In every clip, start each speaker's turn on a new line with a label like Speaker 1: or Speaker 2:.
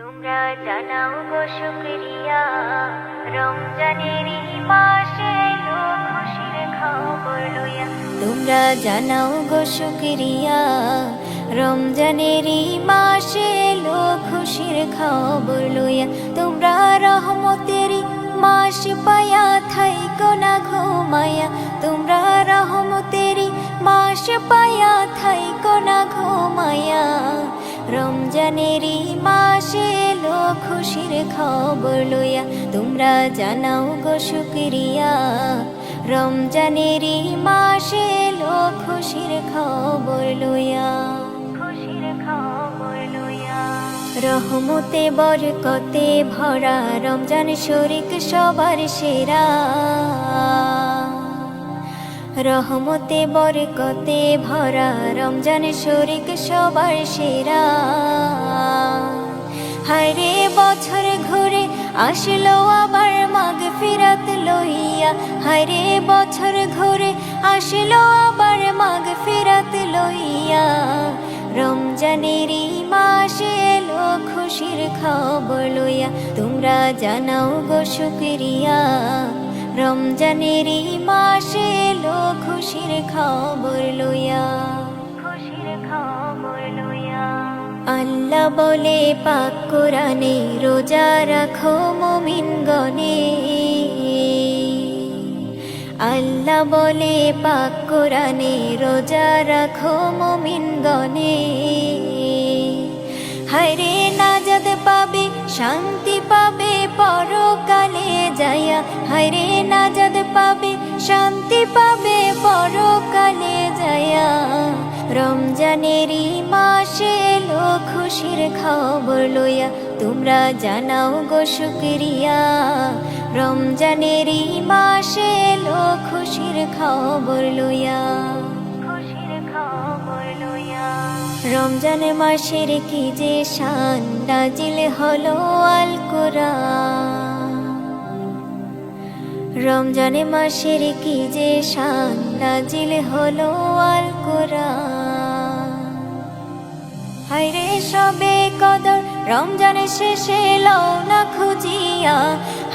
Speaker 1: তোমরা জানাও গো শুকরিয়া, রমজানের এই মাসে এলো খুশির খবর লইয়া। তোমরা জানাও গো শুকরিয়া, রমজানের এই মাসে এলো খুশির খবর লইয়া। তোমরা রহমতের মাস পায়া থাইকো না ঘুমায়া। তোমরা রহমতের মাস পায়া থাইকো না ঘুমায়া। রমজানের মাসে এলো খুশির খবর লইয়া। তোমরা জানাও গো শুকরিয়া, রমজানের মাসে এলো খুশির খবর লইয়া। খুশির খবর লইয়া। রহমতে বরকতে ভরা রমজান শরীক সবার সেরা। রহমতে বরকতে ভরা রমজান শরীক সবার সেরা। হায়রে বছর ঘুরে আসলো আবার মাগফিরাত লইয়া। হায়রে বছর ঘুরে আসলো আবার মাগফিরাত লইয়া। রমজানের মাসে এলো খুশির খবর লইয়া। তোমরা জানাও গো শুকরিয়া, রমজানের মাসে এলো খুশির খবর লইয়া। খুশির খবর লইয়া। আল্লাহ বলে পাক কোরআনে, রোজা রাখো মুমিনগণে। আল্লাহ বলে পাক কোরআনে, রোজা রাখো মুমিনগণে। হায়রে নাজাত পাবে, শান্তি পাবে পরকালে যায়া। হায়রে নাজাত পাবে, শান্তি পাবে পরকালে যায়া। রমজানের মাসে এলো খুশির খবর লইয়া। তোমরা জানাও গো শুকরিয়া, রমজানের মাসে এলো খুশির খবর লইয়া। খুশির খবর লইয়া। রমজান মাসের কি যে শান, নাজিল হলো আল কোরআন। রমজান মাসের কি যে শান, নাজিল হলো আল কোরআন। হায়রে সবে কদর রমজান শেষে লও না খুঁজিয়া।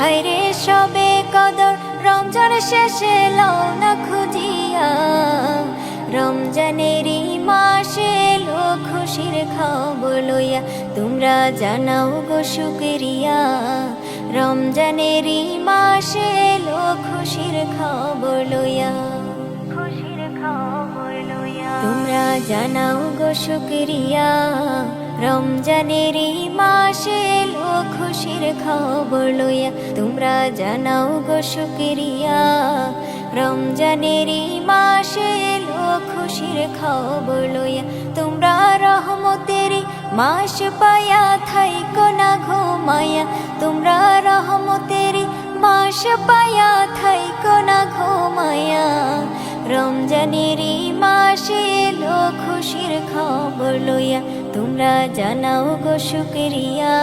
Speaker 1: হায়রে সবে কদর রমজান শেষে লও না খুঁজিয়া। রমজানের মাসে এলো খুশির খবর লইয়া। তোমরা জানাও গো শুকরিয়া, রমজানের মাসে এলো খুশির খবর লইয়া। খুশির খবর লইয়া। তোমরা জানাও গো শুকরিয়া, রমজানের মাসে এলো খুশির খবর লইয়া। তোমরা জানাও গো শুকরিয়া, রমজানের মাসে এলো খুশির খবর লইয়া। তোমরা রহমতের মাস পায়া থাইকো না ঘুমায়া। তোমরা রহমতের মাস পায়া থাইকো না ঘুমায়া। রমজানের মাসে এলো খুশির খবর লইয়া। তোমরা জানাও গো শুকরিয়া,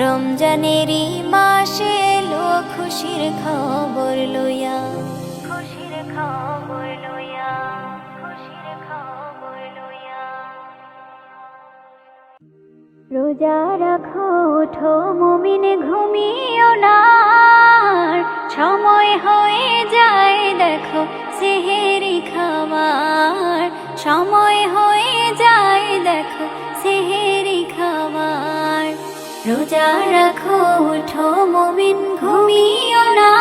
Speaker 1: রমজানের মাসে এলো খুশির খবর লইয়া। খুশির খবর লইয়া। খুশির খবর লইয়া। রোজা রাখো ওঠো মুমিন, ঘুমিও না। সময় হয়ে যায় দেখো সেহেরি খাবার। সময় হয়ে যায় দেখো সেহেরি খাবার। রোজা রাখো ওঠো মুমিন, ঘুমিও না।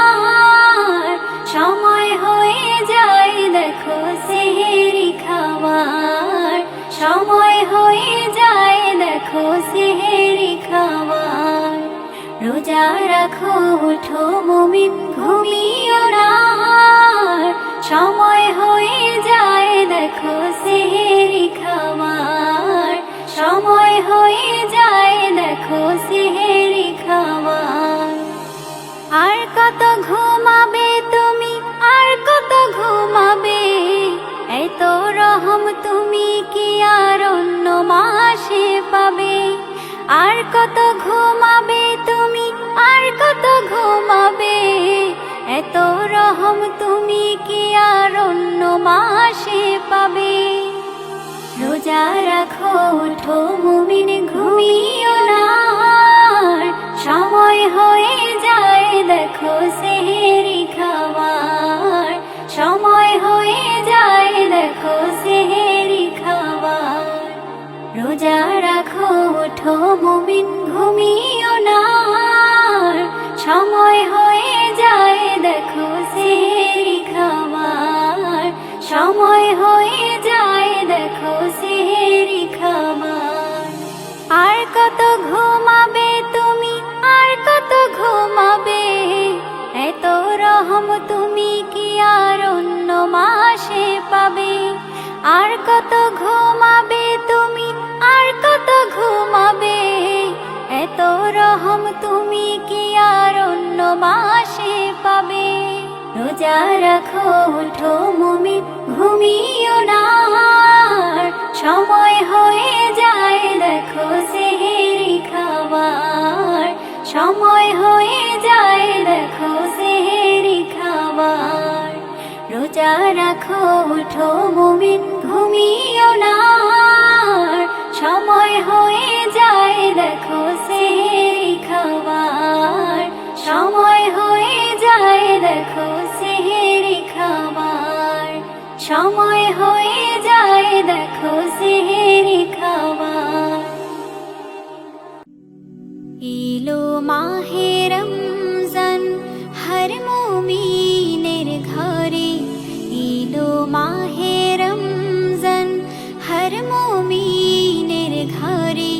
Speaker 1: সময় হয়ে যায় দেখো সেহেরি খাবার। সময় হয়ে যায় দেখো সেহেরি খাবার। রোজা রাখো ওঠো মুমিন, ঘুমিও না। সময় হয়ে যায় দেখো সেহেরি খাবার। সময় হয়ে যায় দেখো সেহেরি খাবার। আর কত ঘুমাবে তুমি, আর কত ঘুমাবে। এত রহম তুমি কি আর অন্য মাসে পাবে। আর কত ঘুমাবে তুমি, আর কত ঘুমাবে। এত রহম তুমি কি আর অন্য মাসে পাবে। রোজা রাখো ওঠো মুমিন, ঘুমিও না। ওঠো মুমিন ঘুমিও না, সময় হয়ে যায় দেখো সেহরি খাবার, সময় হয়ে যায় দেখো সেহরি খাবার। আর কত ঘুমাবে তুমি, আর কত ঘুমাবে, এত রহম তুমি কি আর অন্য মাসে পাবে। আর কত ঘুমাবে তুমি, আর কত ঘুমাবে, এত রহম তুমি কি আর অন্য মাসে পাবে। রোজা রাখো ওঠো মুমিন ঘুমিও না, সময় হয়ে যায় দেখো সেহরি খাবার, সময় হয়ে যায় দেখো সেহরি খাবার। রোজা রাখো ওঠো মুমিন ঘুমিও না, সময় হয়ে যায় দেখো সেহরি খাবার, সময় হয়ে যায় দেখো সেহরি খাবার, সময় হয়ে যায় দেখো সেহরি খাবার। ইলো মাহে রমজান হর মুমিনের ঘরে, ইলো মাহে রমজান হর মুমিনের ঘরে।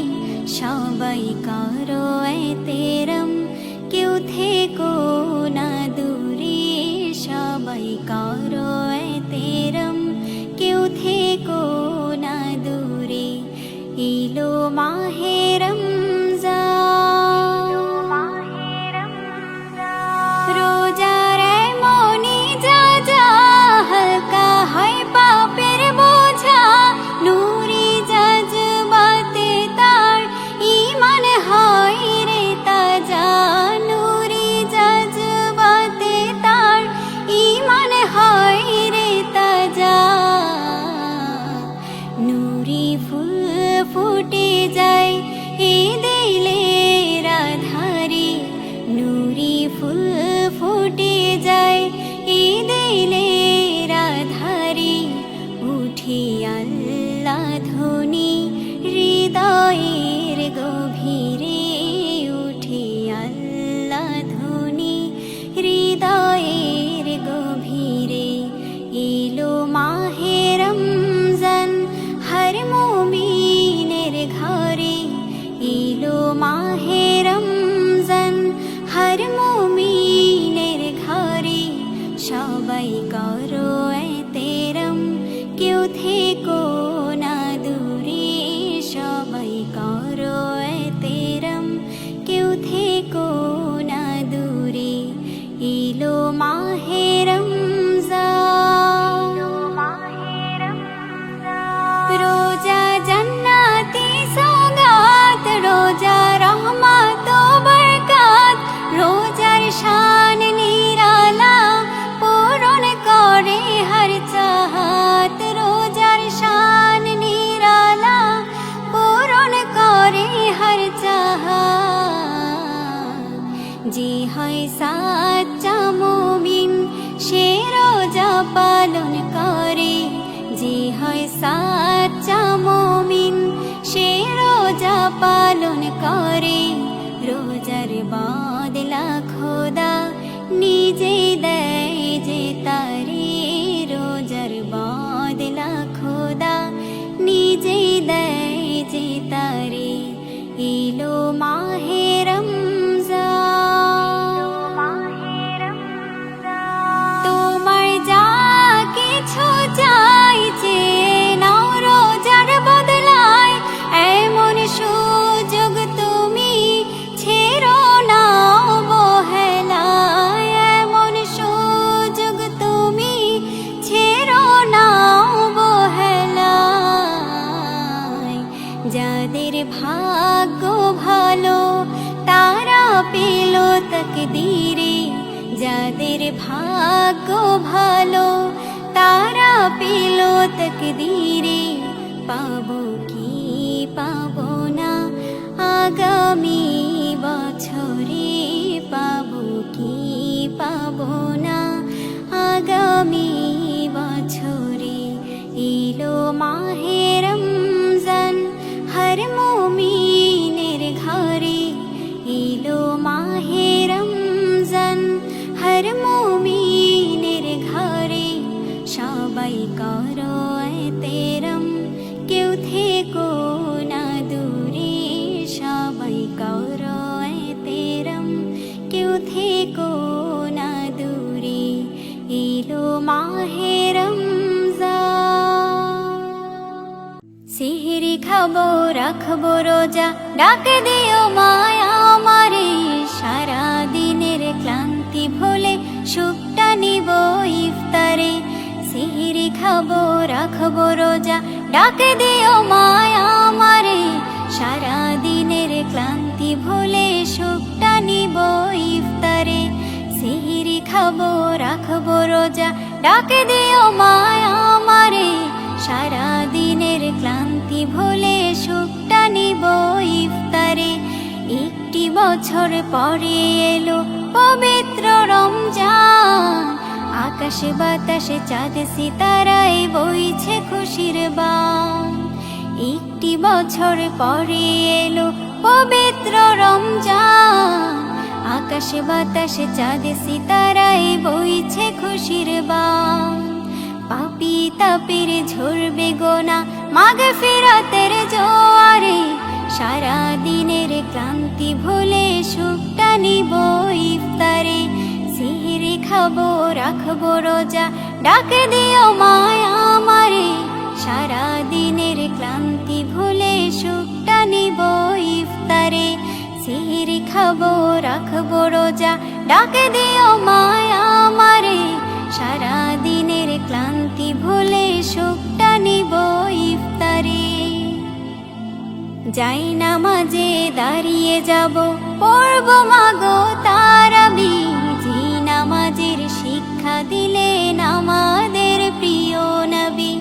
Speaker 1: সবাই করো এতেরম, কেউ থেকো না দূরে, সবাই করো এতেরম, কেউ থেকো না দূরে। ইলো মাহে রমজান, রোজার মনি যা যা হালকা হয় পাপের বোঝা, নূরি জজবাতে তার ঈমান হয় রে তাজা, নূরি জজবাতে তার ঈমান হয় রে তাজা। নূরি ফুল ফুটে যায় এ দিলের আধারে, নূরি ফুল ফুটে যায় এ দিলের আধারে। উঠে আল্লাহ ধ্বনি হৃদয়ের গভীরে, উঠে আল্লাহ ধ্বনি হৃদয়ের গভীরে। এলো মাহে রমজান হর মুমিনের ঘরে, এলো মাহে রমজান হর মুমিনের ঘরে। সবাই করো এতেরম, কেউ থেকো না দূরে, সবাই করো এতেরম, কেউ থেকো না দূরে। এলো মাহে রমজান, রোজা জান্নাতি সওগাত, রোজা রহমত ও বরকত। রোজার শান নিরালা পূরণ করে হর চাহত, রোজার শান নিরালা পূরণ করে হর চাহত। যে হয় সাচ্চা মুমিন সে রোজা পালন করে, যে হয় সাচ্চা মুমিন সে রোজা পালন করে। রোজার বদলা খোদা নিজে দেয় যে তারে, রোজার বদলা খোদা নিজে দেয় যে তারে। এলো মাহে রমজান, তোমার যা কিছু চাইছে নাও রোজার বদলায়, এমন সুযোগ তুমি ছেড়ো না অবহেলায়, এমন সুযোগ তুমি ছেড়ো না অবহেলায়। যাদের ভাগ্য ভালো তারা পেল তাকদীরে, যাদের ভাগ্য ভালো তারা পেল তাকদীরে। পাবো কি পাবো না আগামী বছরে, পাবো কি পাবো না আগামী বছরে। এলো মাহে রমজান হর মুমিনের মাহে রমজান। সিহরি খাবো রাখবো রোজা, ডাক দিও মায়া আমারে, সারা দিনের ক্লান্তি ভুলে সুখটা নিব ইফতারে। সিহরি খাবো রাখবো রোজা, ডাক দিও মায়া আমারে, সারা দিনের ক্লান্তি ভুলে সুখটা নিব ইফতারে। সিহরি খাবো রাখবো রোজা, ডাক দিও মায়া আমারে, সারা দিনের ক্লান্তি ভুলে সুখটা নিব ইফতারে। একটি বছর পরে এলো পবিত্র রমজান, আকাশে বাতাসে চাঁদ সিতারায় বইছে খুশির বান। একটি বছর পরে এলো পবিত্র রমজান, আকাশে বাতাসে চাঁদ সিতারায় বইছে খুশির বান। পাপী তাপের ঝরবে গোনা মাগফিরাতের জোয়ারে, সারা দিনের ক্লান্তি ভুলে সুখটা নিব ইফতারে। সিহরি খাবো রাখবো রোজা, ডাক দিও মায়া আমারে, সারা দিনের ক্লান্তি ভুলে সুখটা নিব ইফতারে। সিহরি খাবো রাখবো রোজা, ডাক দিও মায়া আমারে, সারা দিনের ক্লান্তি ভুলে সুখটা নিব ইফতারে। যাই নামাজে দাঁড়িয়ে যাব, পড়ব মাগো তারাবি, যে নামাজের শিক্ষা দিলেন আমাদের প্রিয় নবী।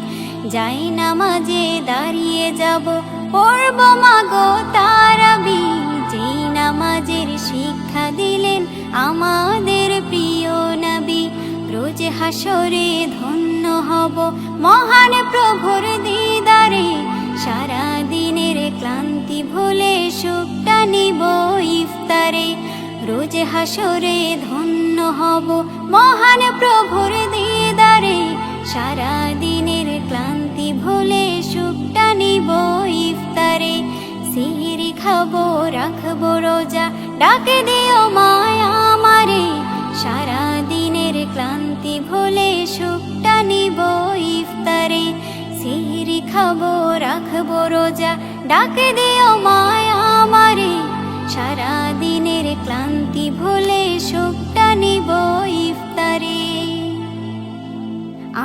Speaker 1: যাই নামাজে দাঁড়িয়ে যাব, পড়ব মাগো তারাবি, যে নামাজের শিক্ষা দিলেন আমাদের প্রিয় নবী। রোজ হাসরে ধন্য হব মহান প্রভুর দিদারে, সারা দিনের ক্লান্তি ভুলে সুখটা নিব ইফতারে। রোজ হাসরে ধন্য হব মহান প্রভুর দিদারে, সারা দিনের ক্লান্তি ভুলে সুখটা নিব ইফতারে। সিহরি খাবো রাখবো রোজা, ডাক দিও মায়া আমারে, সারা দিনের ক্লান্তি ভুলে সুখটা নিব ইফতারে। সিহরি খাবো রাখবো রোজা, ডাক দিও মায়া আমারে, সারা দিনের ক্লান্তি ভুলে সুখটা নিব ইফতারে।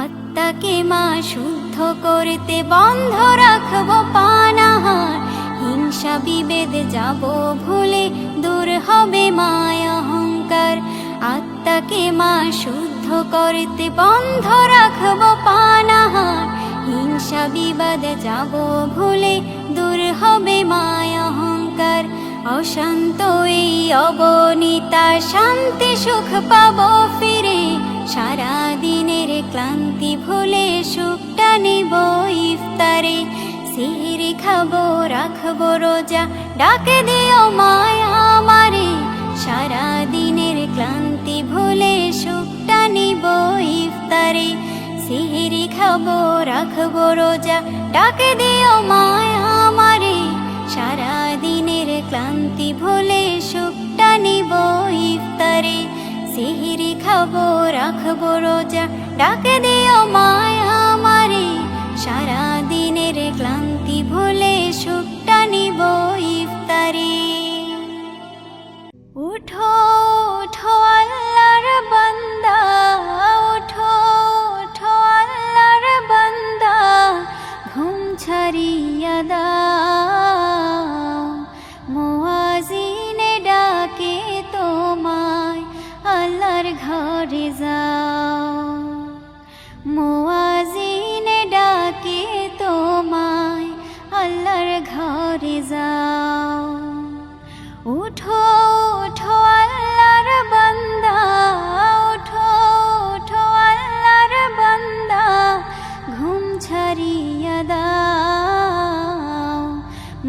Speaker 1: আত্মাকে মা শুদ্ধ করতে বন্ধ রাখবো পানাহার, হিংসা বিভেদ যাব ভুলে দূর হবে মায়া অহংকার। আত্মাকে মা শুদ্ধ করতে বন্ধ রাখবো পানাহার, হিংসা বিবাদ যাব ভুলে দূর হবে মায়া অহংকার। অশান্ত এই অবনীতা শান্তি সুখ পাবো ফিরে, সারা দিনের ক্লান্তি ভুলে সুখটা নিব ইফতারে। সিহরি খাবো রাখবো রোজা, ডাক দিও মায়া আমারে, সারা দিনের ক্লান্তি ভুলে সুখটা নিব ইফতারে। সিহরি খাবো রাখবো রোজা, ডাক দিও মায়া আমারে, সারা দিনের ক্লান্তি ভুলে সুখটা নিব ইফতারে। সিহরি খাবো রাখবো রোজা, ডাক দিও মায়া আমারে, সারা দিনের ক্লান্তি ভুলে সুখটা নিব ইফতারে। উঠো উঠো আল্লাহর বান্দা, উঠো উঠো আল্লাহর বান্দা, ঘুম ছাড়িয়া দাও, মুয়াজ্জিনে ডাকে তোমায়, আল্লাহর ঘরে যাও। মুয়াজ্জিনে ডাকে তোমায়, আল্লাহর ঘরে যাও। উঠো উঠো আল্লাহর বান্দা, উঠো উঠো আল্লাহর বান্দা, ঘুম ছাড়িয়া দাও,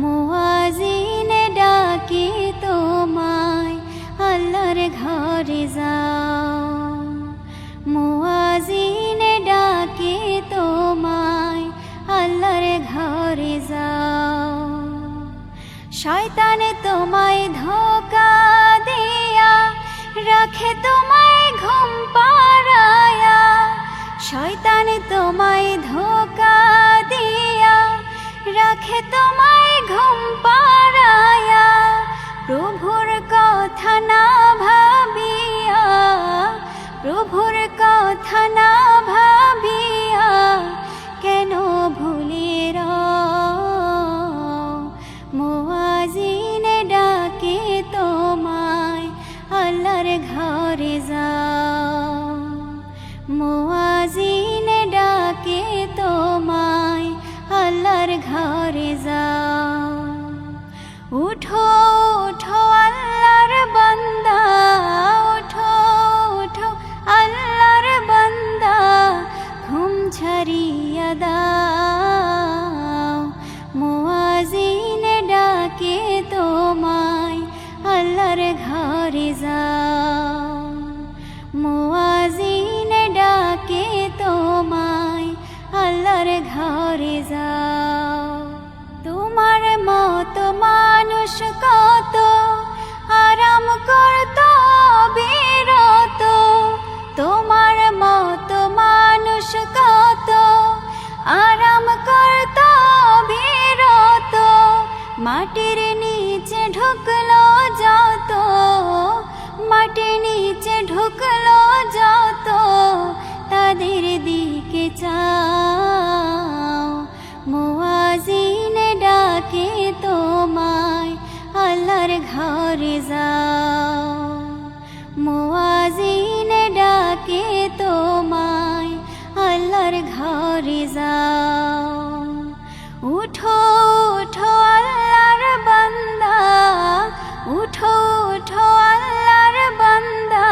Speaker 1: মুয়াজ্জিনে ডাকে তোমায়, আল্লাহর ঘরে যাও। মুয়াজ্জিনে ডাকে তোমায়, আল্লাহর ঘরে যাও। শয়তানে তোমায় ধোঁকা দিয়া রাখে তোমায় ঘুম পাড়ায়া, শয়তান তোমায় ধোঁকা দিয়া রাখে তোমায় ঘুম পাড়ায়া, প্রভুর কথা না ভাবিয়া, প্রভুর কথা না ভাবিয়া কেন ভুলে মুয়াজ্জিন ডাকে তোমায় আল্লাহর ঘরে যাও, মুয়াজ্জিন ডাকে তোমায় আল্লাহর ঘরে যাও। উঠো উঠো আল্লাহর বান্দা, উঠো উঠো আল্লাহর বান্দা, ঘুম ছাড়িয়া দাও, মুয়াজ্জিন ডাকে তোমায় আল্লাহর ঘরে যাও, মুয়াজ্জিন ডাকে তোমায় আল্লাহর ঘরে যাও। তোমার মতো মানুষ কত আরাম করত বিরত, তোমার মতো মানুষ কত আরাম করত বিরত, মাটির নিচে ঢুকলো যত, মাটির নিচে ঢুকলো যত, তাদের দিকে চাও, মুয়াজ্জিন ডাকে তোমায় আল্লাহর ঘরে যাও, মুয়াজ্জিন ডাকে তোমায় আল্লাহর ঘরে যাও। উঠো উঠো আল্লাহর বান্দা, উঠো উঠো আল্লাহর বান্দা,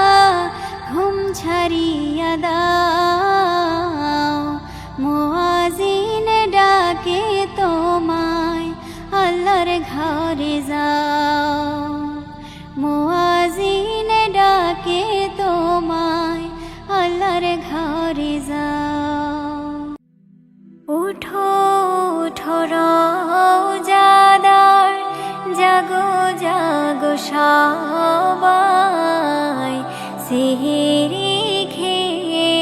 Speaker 1: ঘুম ছাড়িয়া দাও, মুয়াজ্জিন ডাকে তোমায় আল্লাহর ঘরে যাও, মুয়াজ্জিন ডাকে তোমায় আল্লাহর ঘরে যাও। উঠো উঠো রওজাদার, জাগো জাগো সবাই, সেহরি খেয়ে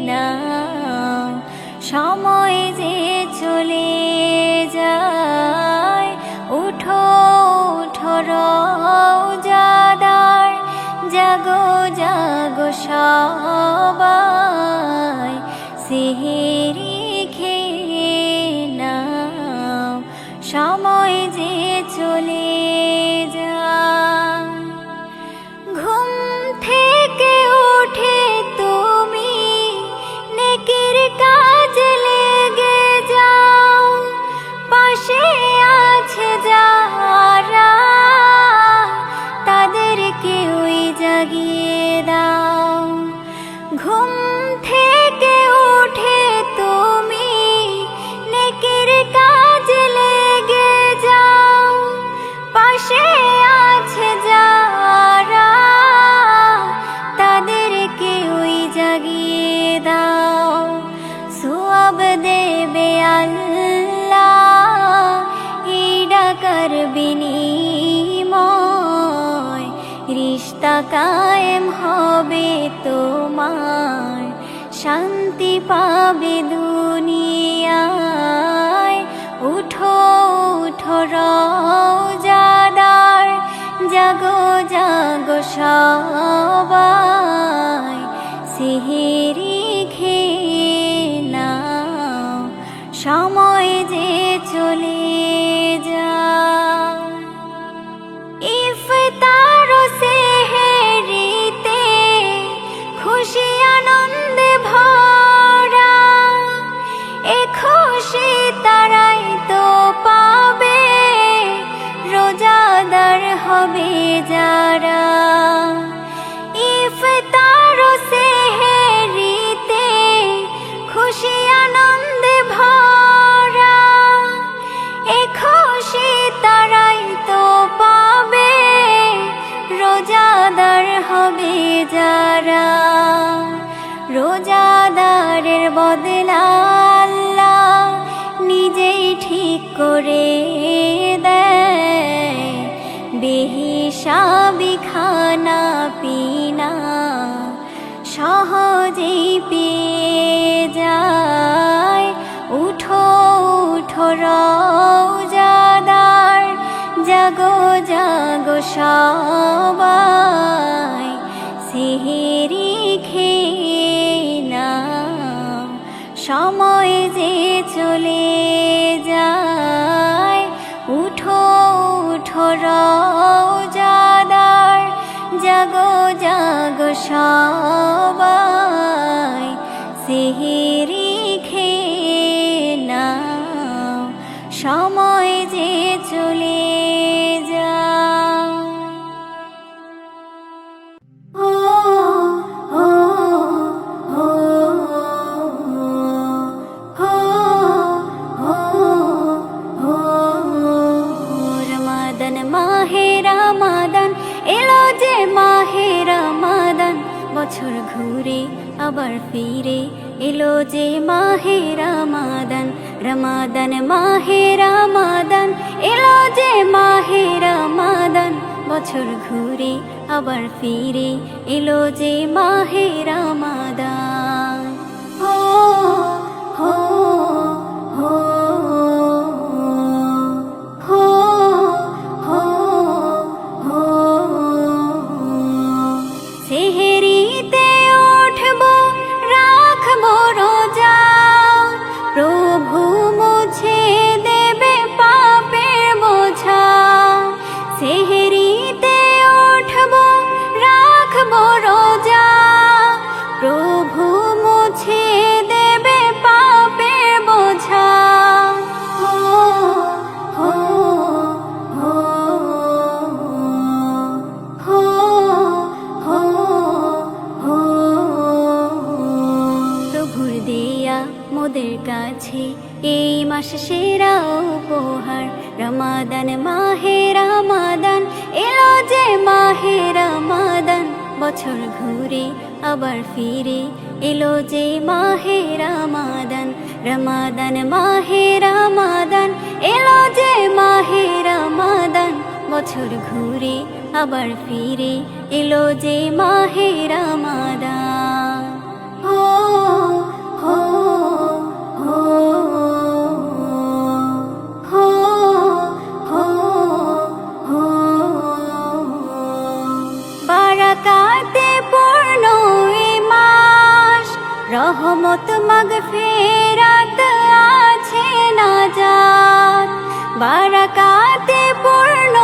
Speaker 1: নাও, সময় যে চলে যায়। উঠো উঠো রওজাদার, জাগো জাগো সবাই, সেহরি খেয়ে নাও, সময় যে চলে যায়। ঘুম থেকে উঠে তুমি নেকির কাজে লেগে যাও, পাশে আছে যারা তাদেরকে ওই জাগিয়ে দাও। ঘুম থেকে উঠে তুমি নেকির কাজে লেগে যাও, পাশে আছে যারা তাদেরকে ওই জাগিয়ে দাও। সওয়াব দেবে আল্লাহ এই ডাকার বিনিময়, রিশতা কায়েম হবে তোমার, শান্তি পাবে দুনিয়ায়। উঠো উঠো রওজাদার, জাগো জাগো সবাই, সেহরি খেয়ে নাও, সময় যে চলে যায়। ইফতার ও সেহরিতে খুশি আনন্দে ভরা, এ খুশি তারাই তো পাবে রোজাদার হবে যারা। ইফতার ও সেহরিতে খুশি আনন্দে ভরা, এ খুশি তারাই তো পাবে রোজাদার হবে যারা। রোজাদারের বদলা আল্লাহ নিজেই ঠিক করে দেয়, বেহিসাবি খানা পিনা সহজেই পেয়ে যায়। উঠো উঠো রওজাদার, জাগো জাগো সবাই, সেহেরি খেয়ে নাও, সময় যে চলে যায়। উঠো উঠো রওজাদার, জাগো জাগো সবাই, সেহেরি খেয়ে নাও, সময় যে চলে যায়। ও ও ও ও রমাদান, মাহে রমাদান এলো যে মাহে রমাদান, বছর ঘুরে আবার ফিরে এলো যে মাহে রমাদান। রমাদান মাহে রমাদান এলো যে মাহে রমাদান, বছর ঘুরে আবার ফিরে এলো যে মাহে রমাদান। ও হো হো হো হো হো সেহেরিতে উঠবো রাখবো রোজা, প্রভু মুছে দেবে পাপের বোঝা। সেহেরিতে উঠবো রাখবো রোজা, প্রভু মুছে দেবে পাপের বোঝা। হো হো হো হো হো হো প্রভুর দেয়া মোদের কাছে এই মাস সেরা উপহার। রমাদান মাহে রমাদান এলো যে মাহে রমাদান, বছর ঘুরে আবার ফিরে এলো যে মাহে রমাদান। রমাদান মাহে রমাদান এলো যে মাহে রমাদান, বছর ঘুরে আবার ফিরে এলো যে মাহে রমাদান। ও হো হো হো হো হো বারাকাতে পূর্ণ এ মাস, রহমত মাগফিরাত আছে নাজাত। বারাকাতে পূর্ণ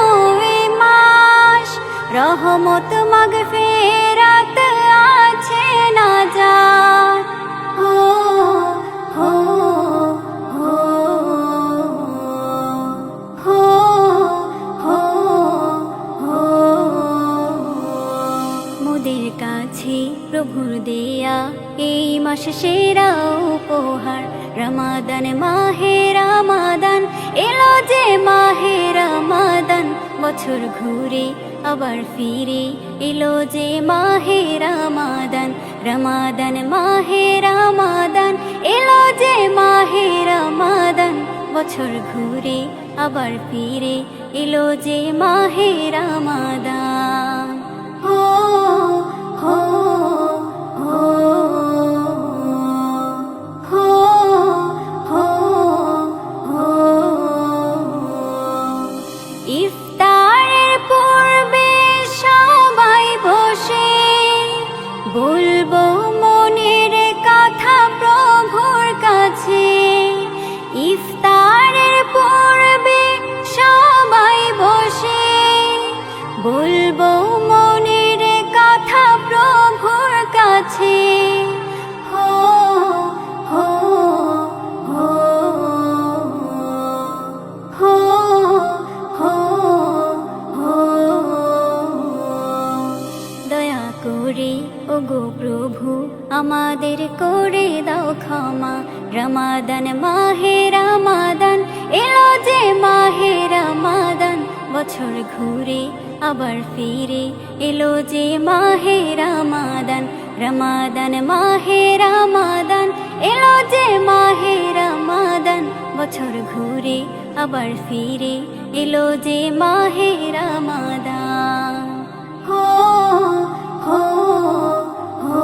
Speaker 1: এ মাস, রহমত মাগফিরাত আছে নাজাত। হো হো হো হো হো হো মোদের কাছে প্রভুর দেয়া এই মাস সেরা উপহার। রমাদান মাহে রমাদান এলো যে মাহে রমাদান, বছর ঘুরে আবার ফিরে এলো যে মাহে রমাদান। রমাদান মাহে রমাদান এলো যে মাহে রমাদান, বছর ঘুরে আবার ফিরে এলো যে মাহে রমাদান। হো হো হো হো হো হো ইফতারের পূর্বে সবাই বসে বলবো মনের কথা প্রভুর কাছে। ইফতারের পূর্বে সবাই বসে বলবো মনের কথা প্রভুর কাছে। হো হো হো হো হো হো দয়া করে ওগো প্রভু আমাদের করে দাও ক্ষমা। রমাদান মাহে রমাদান এলো যে মাহে রমাদান, বছর ঘুরে আবার ফিরে এলো যে মাহে রমাদান। রমাদান মাহে রমাদান এলো যে মাহে রমাদান, বছর ঘুরে আবার ফিরে এলো যে মাহে রমাদান। হো হো হো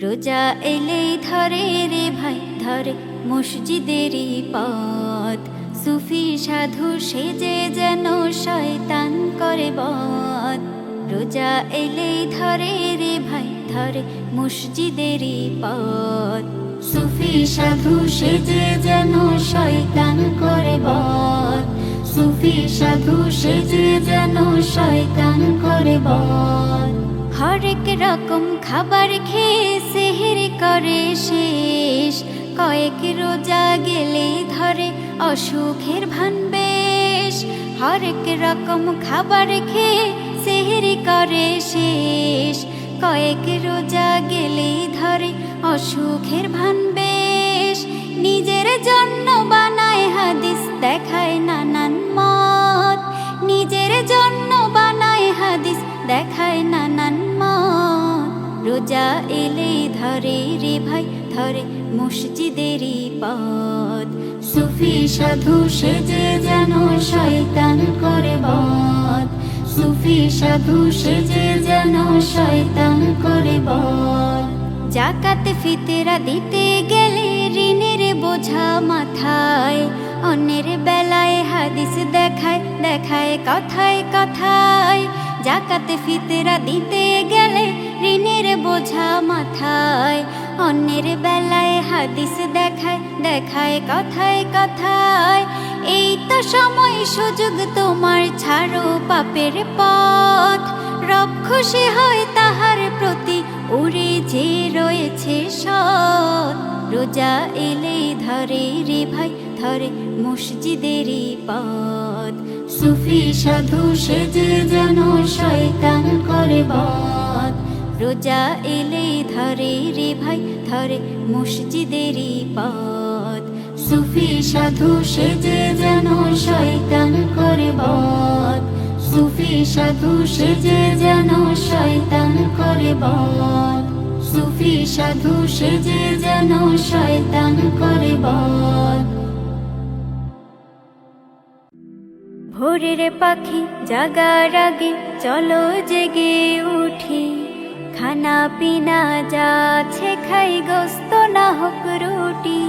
Speaker 1: রোজা এলেই ধরে রে ভাই ধরে মসজিদেরই পথ, সুফি সাধু সেজে যেন শয়তান করে বধ। রোজা এলেই ধরে রে ভাই ধরে মসজিদেরই পথ, সুফি সাধু সেজে যেন শয়তান করে বধ। সুফি সাধু সেজে যেন শয়তান করে বধ। হরেক রকম খাবার খেয়ে সেহরি করে শেষ, কয়েক রোজা গেলেই ধরে অসুখের ভান বেশ। হরেক রকম খাবার খেয়ে সেহরি করে শেষ, কয়েক রোজা গেলেই ধরে অসুখের ভান বেশ। নিজের জন্য বানায় হাদিস দেখায় নানান মত, নিজের জন্য বানায় হাদিস দেখায় নানান মত। রোজা এলেই ধরে রে ভাই ধরে মসজিদেরই পথ, সুফি সাধু সেজে যেন শয়তান করে বধ। সুফি সাধু সেজে যেন শয়তান করে বধ। জাকাত ফিতরা দিতে গেলে ঋণের বোঝা মাথায়, অন্যের বেলায় হাদিস দেখায় দেখায় কথায় কথায়। জাকাত ফিতরা দিতে গেলে ঋণের বোঝা মাথায়, অন্যের বেলায় হাদিস দেখায় দেখায় কথায় কথায়। এই তো সময় সুযোগ তোমার, ছাড়ো পাপের পথ। রব খুশি হয় তাহার প্রতি, ওরে যে রয়েছে সৎ। রোজা এলেই ধরে রে ভাই ধরে মসজিদেরই পথ, সুফি সাধু সেজে যেন শয়তান করে বধ। রোজা এলেই ধরে রে ভাই ধরে মসজিদেরই পথ, সুফি সাধু সেজে যেন শয়তান করে বধ। সুফি সাধু সেজে যেন শয়তান করে বধ। সুফি সাধু সেজে যেন শয়তান করে বধ। ভোরের পাখি জাগার আগে চলো জেগে উঠি, খানা পিনা যাচ্ছে খাই গোস্ত না হোক রুটি।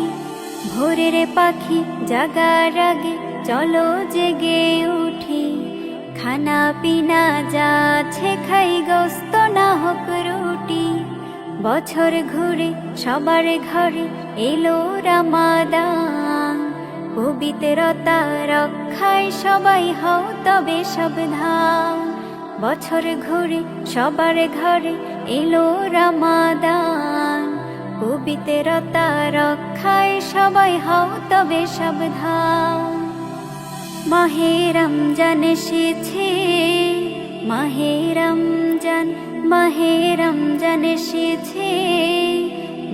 Speaker 1: ভোরের পাখি জাগার আগে চলো জেগে উঠি, খানা পিনা যাচ্ছে খাই গোস্ত না হোক রুটি। বছর ঘুরে সবার ঘরে এলো রমাদান, পবিত্রতা রক্ষায় সবাই হও তবে সাবধান। বছর ঘুরে সবার ঘরে এলো রমাদান, পবিত্রতা রক্ষায় সবাই হও তবে সাবধান। মাহে রমজান এসেছে, মাহে রমজান, মাহে রমজান এসেছে,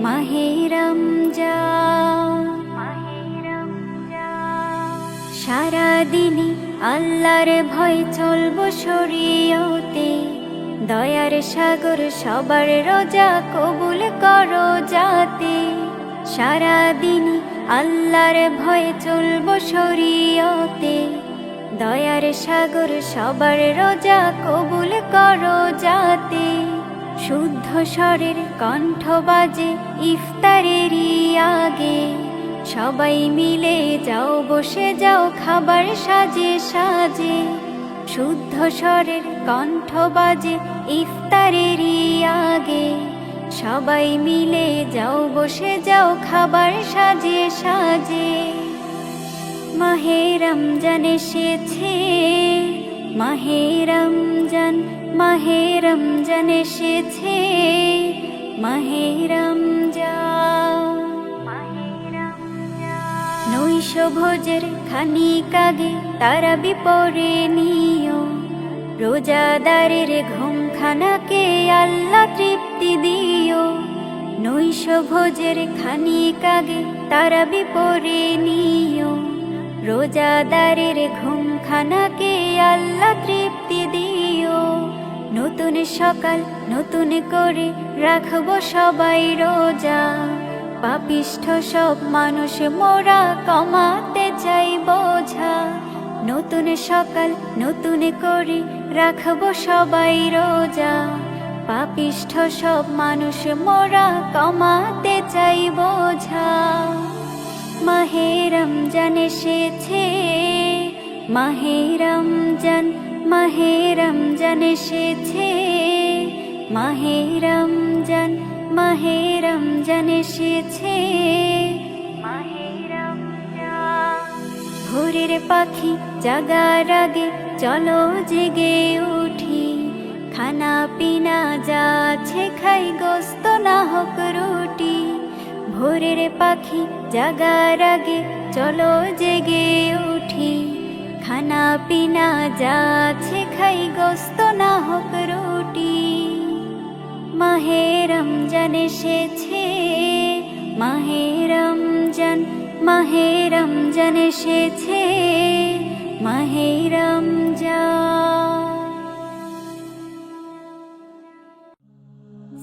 Speaker 1: মাহে রমজান। সারাদিনে আল্লাহর ভয় চলবো শরীয়তে, দয়ার সাগর সবার রোজা কবুল করো যাতে। সারাদিনে আল্লাহর ভয় চলবো শরীয়তে, দয়ার সাগর সবার রোজা কবুল করো যাতে। শুদ্ধ স্বরের কণ্ঠ বাজে ইফতারেরই আগে, সবাই মিলে যাও বসে যাও খাবার সাজে সাজে। শুদ্ধ স্বরের কণ্ঠ বাজে ইফতারেরই আগে, সবাই মিলে যাও বসে যাও খাবার সাজে সাজে। মাহে রমজান এসেছে, মাহে রমজান, মাহে রমজান এসেছে, মাহে রমজান। নৈশ ভোজের খানিক আগে তারাবি পড়ে নিও, রোজাদারের ঘুমখানাকে আল্লাহ তৃপ্তি দিও। নৈশ ভোজের খানিক আগে তারাবি পড়ে নিও, রোজাদারের ঘুমখানাকে আল্লাহ তৃপ্তি দিও। নতুন সকাল নতুন করে রাখবো সবাই রোজা, পাপিষ্ঠ সব মানুষ মোরা কমাতে চাই বোঝা। নতুন সকাল নতুন করে রাখবো সবাই রোজা, পাপিষ্ঠ সব মানুষ মোরা কমাতে চাই বোঝা। মাহে রমজান এসেছে, মাহে রমজান, মাহে রমজান এসেছে, মাহে রমজান, মাহে রমজান এসেছে, মাহে রমজান। ভোরের পাখি জাগার আগে চলো জেগে উঠি, খানা পিনা যা আছে খাই, গোস্ত না হোক রুটি। ভোরের পাখি জাগার আগে চলো জেগে উঠি, খানা পিনা যা আছে খাই, গোস্ত না হোক রুটি। মাহে রমজান এসেছে, মাহে রমজান, মাহে রমজান এসেছে, মাহে রমজান।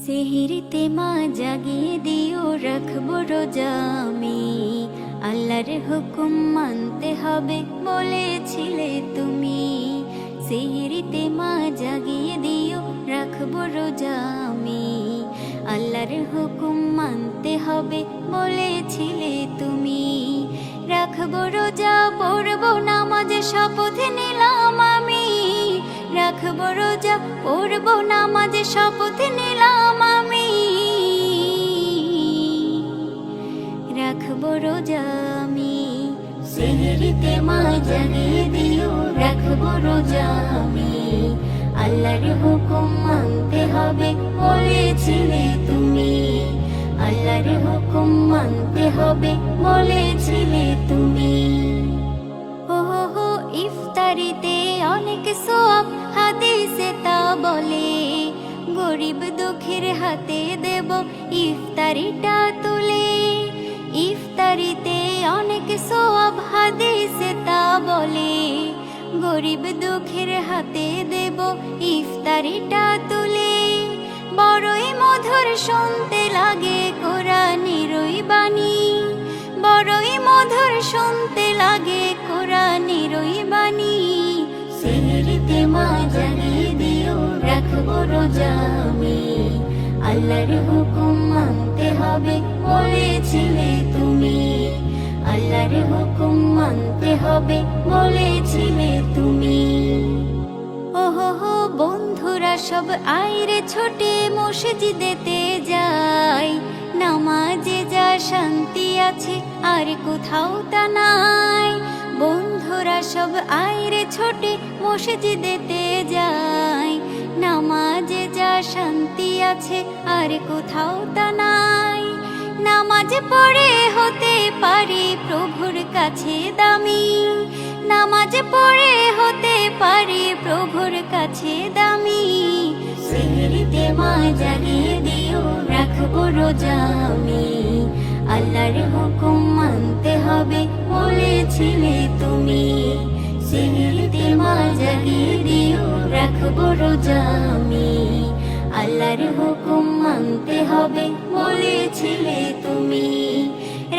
Speaker 1: সেহরিতে মা জাগিয়ে দিও, রাখবো রোজা আমি, আল্লাহর হুকুম মানতে হবে বলেছিলে তুমি। সেহরিতে মা জাগিয়ে দিও, রাখবো রোজা আমি, আল্লাহর হুকুম মানতে হবে বলেছিলে তুমি। রাখবো রোজা, পড়বো নামাজ, শপথ নিলাম আমি। রাখবো রোজা, পড়বো নামাজ, শপথ নিলাম আমি। রাখবো রোজা আমি, সেহরিতে মা জাগিয়ে দিও, রাখবো রোজা আমি, আল্লাহর হুকুম মানতে হবে বলেছিলে তুমি। আল্লাহর হুকুম মানতে হবে বলেছিলে তুমি। ইফতারিতে অনেক সওয়াব হাদিসে তা বলে, গরিব দুঃখীর হাতে দেব ইফতারিটা তুলে। ইফতারিতে অনেক সওয়াব হাদিসে তা বলে, গরিব দুঃখীর হাতে দেব ইফতারিটা তুলে। বড়ই মধুর শুনতে লাগে কোরআনের ওই বাণী, বড়ই মধুর শুনতে লাগে কোরআনের ওই বাণী। সেহরিতে মা জাগিয়ে দিও, রাখবো রোজা আমি, আল্লাহর হুকুম মানতে হবে বলেছিলে তুমি। আল্লাহর হুকুম মানতে হবে বলেছিলে তুমি। ওহো বন্ধুরা সব আইরে ছোটে মসজিদেতে যাই, নামাজে যা শান্তি আছে আর কোথাও তা নাই। বন্ধুরা সব আইরে ছোটে মসজিদেতে যাই, নামাজে যা শান্তি আছে আর কোথাও তা নাই। নামাজ পড়ে হতে পারি প্রভুর কাছে দামি, নামাজ পড়ে হতে পারি প্রভুর কাছে দামি। সেহরিতে মা জাগিয়ে দিও, রাখবো রোজা আমি, আল্লাহর হুকুম মানতে হবে বলেছিলে তুমি। সেহরিতে মা জাগিয়ে দিও, রাখবো রোজা আমি, আল্লাহর হুকুম মানতে হবে বলেছিলে তুমি।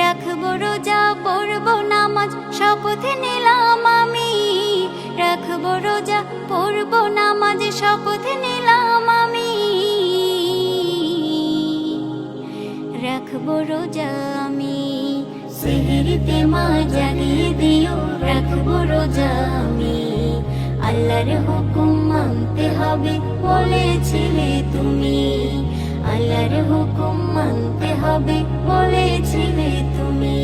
Speaker 1: রাখবো রোজা, পড়বো নামাজ, শপথ নিলাম আমি। রাখবো রোজা, পড়বো নামাজ, শপথ নিলাম আমি। রাখবো রোজা আমি, সেহরিতে মা জাগিয়ে দিও, রাখবো রোজা আমি, আল্লাহর হুকুম মানতে হবে বলেছিলে তুমি। আল্লাহর হুকুম মানতে হবে বলেছিলে তুমি।